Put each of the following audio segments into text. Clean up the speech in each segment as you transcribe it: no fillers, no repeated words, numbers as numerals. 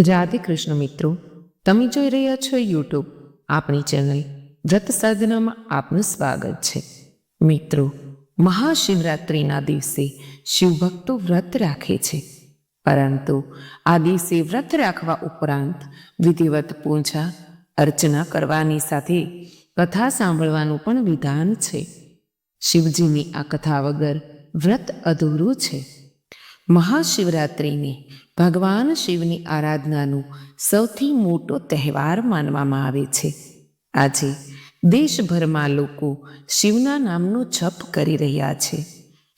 રાધે કૃષ્ણ મિત્રો, તમે જોઈ રહ્યા છો યુટ્યુબ આપણી ચેનલ વ્રત સાધનામાં આપનું સ્વાગત છે. મિત્રો, મહાશિવરાત્રિના દિવસે શિવભક્તો વ્રત રાખે છે, પરંતુ આ દિવસે વ્રત રાખવા ઉપરાંત વિધિવત પૂજા અર્ચના કરવાની સાથે કથા સાંભળવાનું પણ વિધાન છે. શિવજીની આ કથા વગર વ્રત અધૂરું છે. મહાશિવરાત્રિને ભગવાન શિવની આરાધનાનો સૌથી મોટો તહેવાર માનવામાં આવે છે. આજે દેશભરમાં લોકો શિવના નામનો જપ કરી રહ્યા છે.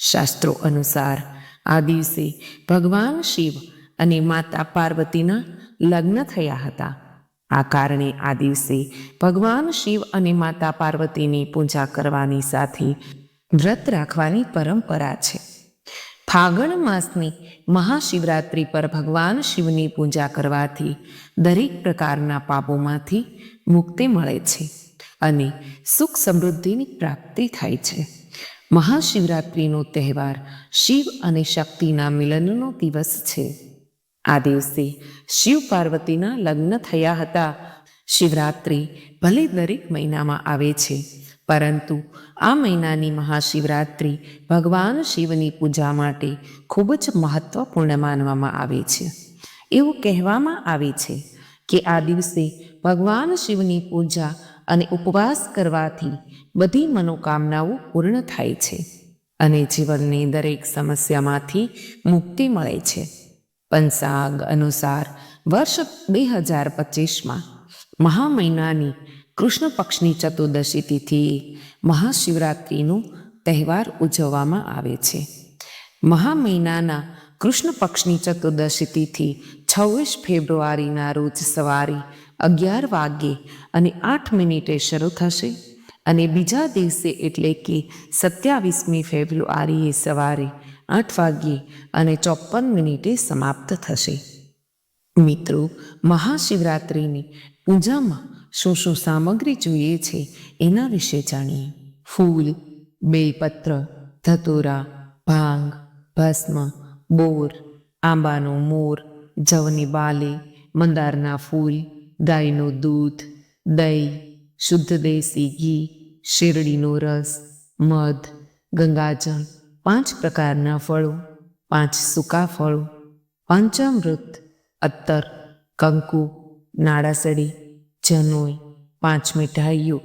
શાસ્ત્રો અનુસાર આ દિવસે ભગવાન શિવ અને માતા પાર્વતીના લગ્ન થયા હતા. આ કારણે આ દિવસે ભગવાન શિવ અને માતા પાર્વતીની પૂજા કરવાની સાથે વ્રત રાખવાની પરંપરા છે. ફાગણ માસની મહાશિવરાત્રિ પર ભગવાન શિવની પૂજા કરવાથી દરેક પ્રકારના પાપોમાંથી મુક્તિ મળે છે અને સુખ સમૃદ્ધિની પ્રાપ્તિ થાય છે. મહાશિવરાત્રિનો તહેવાર શિવ અને શક્તિના મિલનનો દિવસ છે. આ દિવસે શિવ પાર્વતીના લગ્ન થયા હતા. શિવરાત્રિ ભલે દરેક મહિનામાં આવે છે, પરંતુ આ મહિનાની મહાશિવરાત્રિ ભગવાન શિવની પૂજા માટે ખૂબ જ મહત્વપૂર્ણ માનવામાં આવે છે. એવું કહેવામાં આવે છે કે આ દિવસે ભગવાન શિવની પૂજા અને ઉપવાસ કરવાથી બધી મનોકામનાઓ પૂર્ણ થાય છે અને જીવનની દરેક સમસ્યામાંથી મુક્તિ મળે છે. પંચાંગ અનુસાર વર્ષ 2025માં મહા મહિનાની કૃષ્ણ પક્ષની ચતુર્દશી તિથિએ મહાશિવરાત્રિનો તહેવાર ઉજવવામાં આવે છે. મહા મહિનાના કૃષ્ણ પક્ષની ચતુર્દશી તિથિ 26 ફેબ્રુઆરીના રોજ સવારે 11 વાગ્યે અને 8 મિનિટે શરૂ થશે અને બીજા દિવસે એટલે કે 27મી ફેબ્રુઆરીએ સવારે 8 વાગ્યે અને 54 મિનિટે સમાપ્ત થશે. મિત્રો, મહાશિવરાત્રિની પૂજામાં શું શું સામગ્રી જોઈએ છે એના વિશે જાણીએ. ફૂલ, બેલપત્ર, ધતુરા, ભાંગ, ભસ્મ, બોર, આંબાનો મોર, જવની બાલી, મંદારના ફૂલ, ગાયનું દૂધ, દહીં, શુદ્ધ દેશી ઘી, શેરડીનો રસ, મધ, ગંગાજળ, 5 પ્રકારના ફળો, 5 સૂકા ફળો, પંચામૃત, અત્તર, કંકુ, નાળાસળી, જનોઈ, 5 મીઠાઈઓ,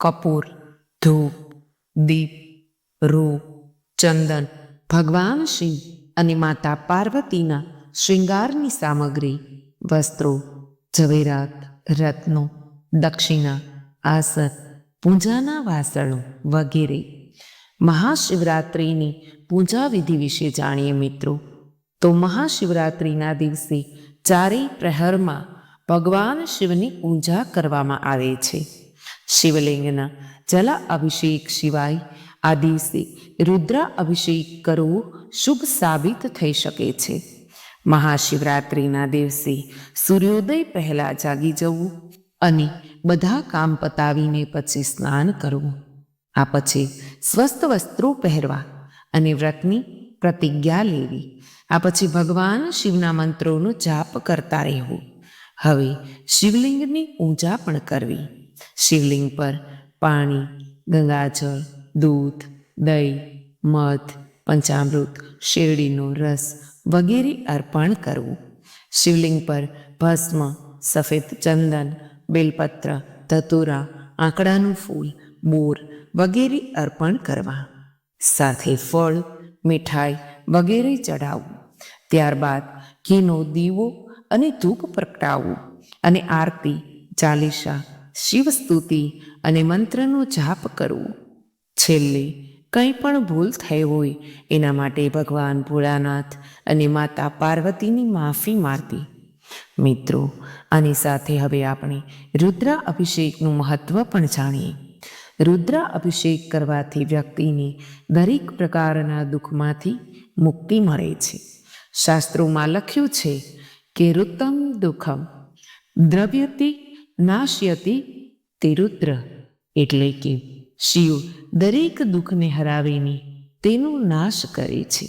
કપૂર, ધૂપ, દીપ, રૂ, ચંદન, ભગવાન શિવ અને માતા પાર્વતીના શૃંગારની સામગ્રી, વસ્ત્રો, ઝવેરાત, રત્નો, દક્ષિણા, આસન, પૂજાના વાસણો વગેરે. મહાશિવરાત્રિની પૂજા વિધિ વિશે જાણીએ મિત્રો. તો મહાશિવરાત્રિના દિવસે ચારેય પ્રહરમાં ભગવાન શિવની પૂજા કરવામાં આવે છે. શિવલિંગના જલ અભિષેક સિવાય આ દિવસે રુદ્ર અભિષેક કરવો શુભ સાબિત થઈ શકે છે. મહાશિવરાત્રિના દિવસે સૂર્યોદય પહેલાં જાગી જવું અને બધા કામ પતાવીને પછી સ્નાન કરવું. આ પછી સ્વસ્થ વસ્ત્રો પહેરવા અને વ્રતની પ્રતિજ્ઞા લેવી. આ પછી ભગવાન શિવના મંત્રોનો જાપ કરતા રહેવું. હવે શિવલિંગની પૂજા પણ કરવી. શિવલિંગ પર પાણી, ગંગાજળ, દૂધ, દહીં, મધ, પંચામૃત, શેરડીનો રસ વગેરે અર્પણ કરવું. શિવલિંગ પર ભસ્મ, સફેદ ચંદન, બેલપત્ર, ધતુરા, આંકડાનું ફૂલ, બોર વગેરે અર્પણ કરવા. સાથે ફળ, મીઠાઈ વગેરે ચડાવવું. ત્યારબાદ ઘીનો દીવો અને ધૂપ પ્રગટાવવું અને આરતી, ચાલીસા, શિવસ્તુતિ અને મંત્રનો જાપ કરવું. છેલ્લે કંઈ પણ ભૂલ થઈ હોય એના માટે ભગવાન ભોળાનાથ અને માતા પાર્વતીની માફી માંગવી. મિત્રો, આની સાથે હવે આપણે રુદ્ર અભિષેકનું મહત્વ પણ જાણીએ. રુદ્ર અભિષેક કરવાથી વ્યક્તિને દરેક પ્રકારના દુઃખમાંથી મુક્તિ મળે છે. શાસ્ત્રોમાં લખ્યું છે કે ઋતમ દુઃખમ દ્રવ્યતિ નાશ્યતિ તે રુદ્ર, એટલે કે શિવ દરેક દુઃખને હરાવીને તેનો નાશ કરે છે.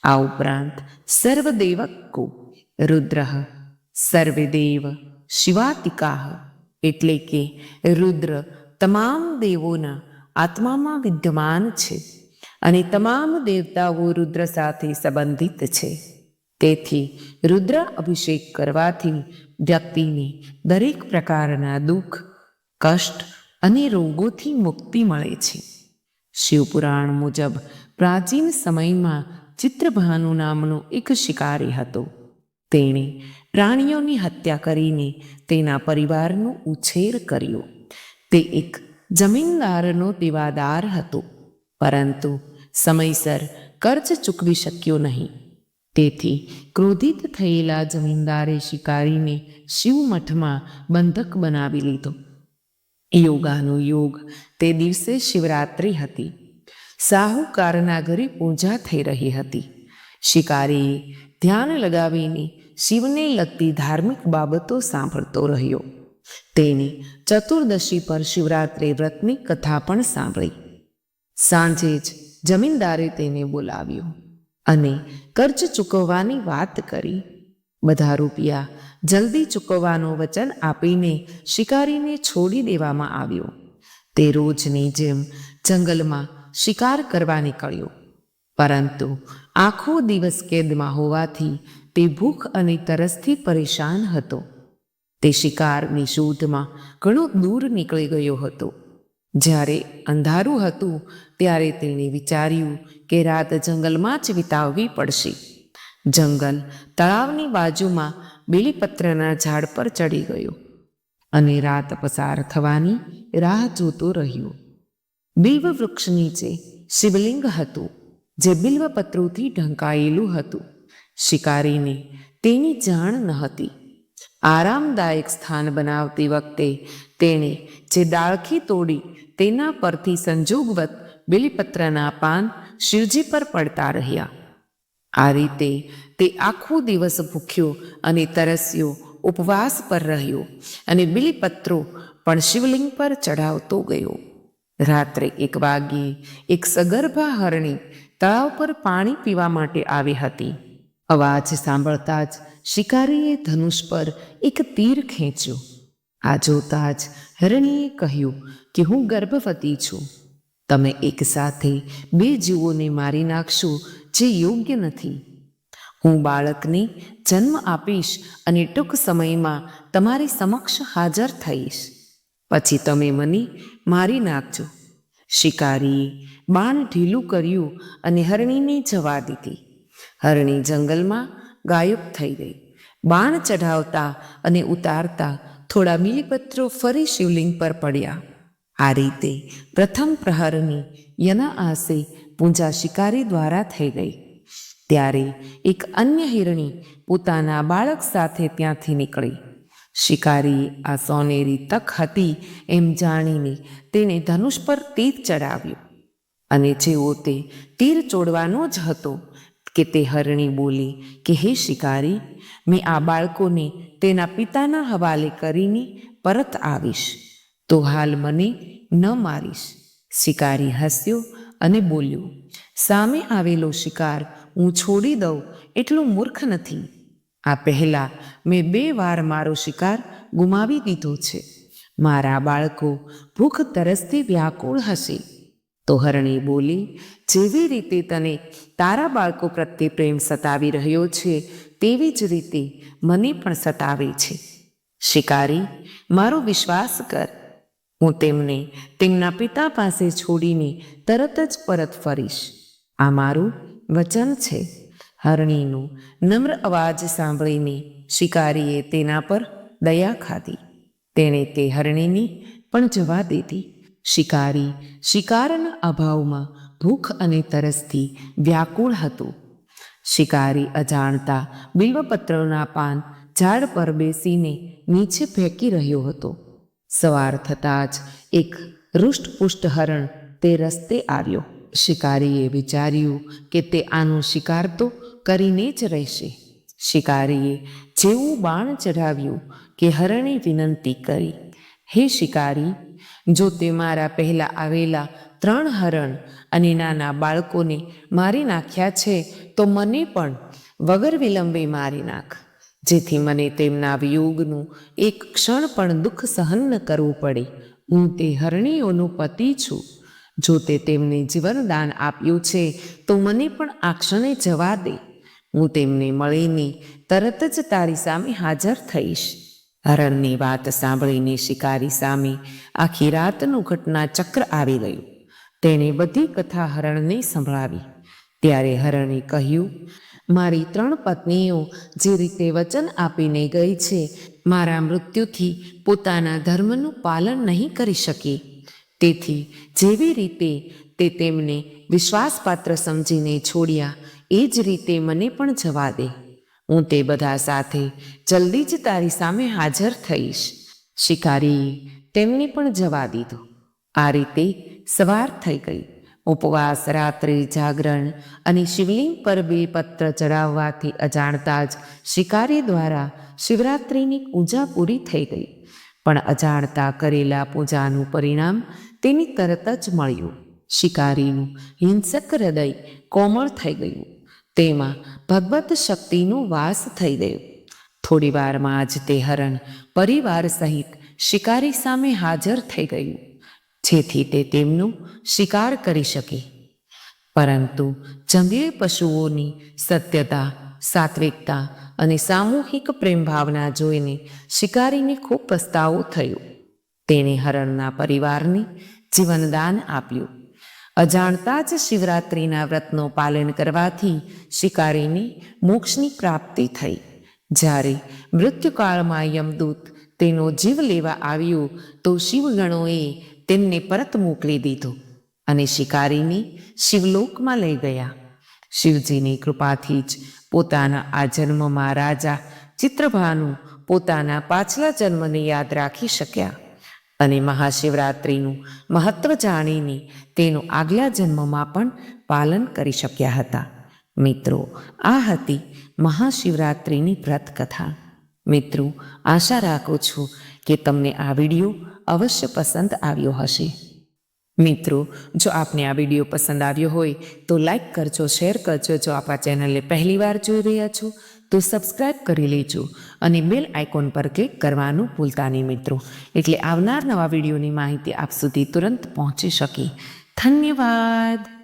આ ઉપરાંત સર્વદેવકો રુદ્ર સર્વેદેવ શિવાતિકાહ એટલે કે રુદ્ર તમામ દેવોના આત્મામાં વિદ્યમાન છે અને તમામ દેવતાઓ રુદ્ર સાથે સંબંધિત છે. તેથી રુદ્ર અભિષેક કરવાથી વ્યક્તિને દરેક પ્રકારના દુઃખ, કષ્ટ અને રોગોથી મુક્તિ મળે છે. શિવપુરાણ મુજબ પ્રાચીન સમયમાં ચિત્રભાનુ નામનો એક શિકારી હતો. તેણે પ્રાણીઓની હત્યા કરીને તેના પરિવારનો ઉછેર કર્યો. તે એક જમીનદારનો દેવાદાર હતો, પરંતુ સમયસર કર્જ ચૂકવી શક્યો નહીં. તેથી ક્રોધિત થયેલા જમીનદારે શિકારીને શિવમઠમાં બંધક બનાવી લીધો. યોગાનુયોગ તે દિવસે શિવરાત્રિ હતી. સાહુકારના ઘરે પૂજા થઈ રહી હતી. શિકારીએ ધ્યાન લગાવીને શિવને લગતી ધાર્મિક બાબતો સાંભળતો રહ્યો. તેણે ચતુર્દશી પર શિવરાત્રિ વ્રતની કથા પણ સાંભળી. સાંજે જ જમીનદારે તેને બોલાવ્યો અને કર્જ ચૂકવવાની વાત કરી. બધા રૂપિયા જલ્દી ચૂકવવાનું વચન આપીને શિકારીને છોડી દેવામાં આવ્યો. તે રોજની જેમ જંગલમાં શિકાર કરવા નીકળ્યો, પરંતુ આખો દિવસ કેદમાં હોવાથી તે ભૂખ અને તરસથી પરેશાન હતો. તે શિકારની શોધમાં ઘણો દૂર નીકળી ગયો હતો. જ્યારે અંધારું હતું ત્યારે તેણે વિચાર્યું કે રાત જંગલમાં જ વિતાવવી પડશે. જંગલ તળાવની બાજુમાં બેલીપત્રના ઝાડ પર ચડી ગયો અને રાત પસાર થવાની રાહ જોતો રહ્યો. બિલ્વ વૃક્ષ નીચે શિવલિંગ હતું, જે બિલ્વપત્રોથી ઢંકાયેલું હતું. શિકારીને તેની જાણ ન હતી. આરામદાયક સ્થાન બનાવતી વખતે તેણે જે ડાળખી તોડી તેના પરથી સંજોગવત બેલીપત્રના પાન શિવજી પર પડતા રહ્યા. આ રીતે તે આખો દિવસ ભૂખ્યો અને તરસ્યો ઉપવાસ પર રહ્યો અને બીલીપત્રો પણ શિવલિંગ પર ચઢાવતો ગયો. રાત્રે 1 વાગ્યે એક સગર્ભા હરણી તળાવ પર પાણી પીવા માટે આવી હતી. અવાજ સાંભળતા જ શિકારીએ ધનુષ પર એક તીર ખેંચ્યો. આ જોતા જ હરણીએ કહ્યું કે હું ગર્ભવતી છું. તમે એક સાથે 2 જીવોને મારી નાખશો, જે યોગ્ય નથી. હું બાળકને જન્મ આપીશ અને ટૂંક સમયમાં તમારી સમક્ષ હાજર થઈશ. પછી તમે મને મારી નાખજો. શિકારીએ બાણ ઢીલું કર્યું અને હરણીને જવા દીધી. હરણી જંગલમાં ગાયબ થઈ ગઈ. બાણ ચઢાવતા અને ઉતારતા થોડા બીલીપત્રો ફરી શિવલિંગ પર પડ્યા. આ રીતે પ્રથમ પ્રહરની યનાઆસે પૂજા શિકારી દ્વારા થઈ ગઈ. ત્યારે એક અન્ય હિરણી પોતાના બાળક સાથે ત્યાંથી નીકળી. શિકારીએ આ સોનેરી તક હતી એમ જાણીને તેણે ધનુષ પર તીર ચડાવ્યું, અને જેવો તે તીર ચોડવાનો જ હતો કે તે હરણી બોલી કે હે શિકારી, મેં આ બાળકોને તેના પિતાના હવાલે કરીને પરત આવીશ, તો હાલ મને ન મારીશ. શિકારી હસ્યો અને બોલ્યો, સામે આવેલો શિકાર હું છોડી દઉં એટલો મૂર્ખ નથી. આ પહેલાં મેં 2 વાર મારો શિકાર ગુમાવી દીધો છે. મારા બાળકો ભૂખ તરસથી વ્યાકુળ હશે. તો હરણી બોલી, જેવી રીતે તને તારા બાળકો પ્રત્યે પ્રેમ સતાવી રહ્યો છે, તેવી જ રીતે મને પણ સતાવે છે. શિકારી, મારો વિશ્વાસ કર. હું તેમને તેમના પિતા પાસે છોડીને તરત જ પરત ફરીશ. આ મારું વચન છે. હરણીનો નમ્ર અવાજ સાંભળીને શિકારીએ તેના પર દયા ખાધી. તેણે તે હરણીને પણ જવા દીધી. શિકારી શિકારના અભાવમાં ભૂખ અને તરસથી વ્યાકુળ હતો. શિકારી અજાણતા બિલ્વપત્રોના પાન ઝાડ પર બેસીને નીચે ફેંકી રહ્યો હતો. સવાર થતાં જ એક હૃષ્ટપુષ્ટ હરણ તે રસ્તે આવ્યો. શિકારીએ વિચાર્યું કે તે આનો શિકાર તો કરીને જ રહેશે. શિકારીએ જેવું બાણ ચઢાવ્યું કે હરણે વિનંતી કરી, હે શિકારી, જો તે મારા પહેલાં આવેલા 3 હરણ અને નાના બાળકોને મારી નાખ્યા છે, તો મને પણ વગર વિલંબે મારી નાખ. જેથી મને તેમના વિયોગનું એક ક્ષણ પણ દુઃખ સહન ન કરવું પડે. હું તે હરણીઓનો પતિ છું. જો તે તેમને જીવનદાન આપ્યું છે તો મને પણ આ ક્ષણે જવા દે. હું તેમને મળીને તરત જ તારી સામે હાજર થઈશ. હરણની વાત સાંભળીને શિકારી સામે આખી રાતનું ઘટના ચક્ર આવી ગયું. તેણે બધી કથા હરણને સંભળાવી. ત્યારે હરણે કહ્યું, મારી 3 પત્નીઓ જે રીતે વચન આપીને ગઈ છે, મારા મૃત્યુથી પોતાના ધર્મનું પાલન નહીં કરી શકે. તેથી જેવી રીતે તે તેમને વિશ્વાસપાત્ર સમજીને છોડ્યા, એ જ રીતે મને પણ જવા દે. હું તે બધા સાથે જલ્દી જ તારી સામે હાજર થઈશ. શિકારીએ તેમને પણ જવા દીધો. આ રીતે સવાર થઈ ગઈ. ઉપવાસ, રાત્રિ જાગરણ અને શિવલિંગ પર બેલપત્ર ચડાવવાથી અજાણતા જ શિકારી દ્વારા શિવરાત્રિની પૂજા પૂરી થઈ ગઈ. પણ અજાણતા કરેલા પૂજાનું પરિણામ તેની તરત જ મળ્યું. શિકારીનું હિંસક હૃદય કોમળ થઈ ગયું. તેમાં ભગવત શક્તિનો વાસ થઈ ગયો. થોડી વારમાં જ તે હરણ પરિવાર સહિત શિકારી સામે હાજર થઈ ગયું, જેથી તે તેમનો શિકાર કરી શકે. પરંતુ જંગલી પશુઓની સત્યતા, સાત્વિકતા અને સામૂહિક પ્રેમ ભાવના જોઈને શિકારીને ખૂબ પસ્તાવો થયો. તેણે હરણના પરિવારને જીવનદાન આપ્યું. અજાણતા જ શિવરાત્રિના વ્રતનું પાલન કરવાથી શિકારીને મોક્ષની પ્રાપ્તિ થઈ. જ્યારે મૃત્યુકાળમાં યમદૂત તેનો જીવ લેવા આવ્યો તો શિવગણોએ તેમને પરત મોકલી દીધો અને શિકારીને શિવલોકમાં લઈ ગયા. શિવજીની કૃપાથી જ પોતાના આ જન્મમાં રાજા ચિત્રભાનુ પોતાના પાછલા જન્મને યાદ રાખી શક્યા અને મહાશિવરાત્રિનું મહત્વ જાણીને તેનું આગલા જન્મમાં પણ પાલન કરી શક્યા હતા. મિત્રો, આ હતી મહાશિવરાત્રિની વ્રત કથા. મિત્રો, આશા રાખું છું કે તમને આ વિડીયો અવશ્ય પસંદ આવ્યો હશે. મિત્રો, જો આપને આ વિડીયો પસંદ આવ્યો હોય તો લાઈક કરજો, શેર કરજો. જો આપ આ ચેનલને પહેલીવાર જોઈ રહ્યા છો તો સબસ્ક્રાઈબ કરી લેજો અને બેલ આઇકોન પર ક્લિક કરવાનું ભૂલતા નહીં મિત્રો, એટલે આવનાર નવા વિડીયોની માહિતી આપ સુધી તુરંત પહોંચી શકે. ધન્યવાદ.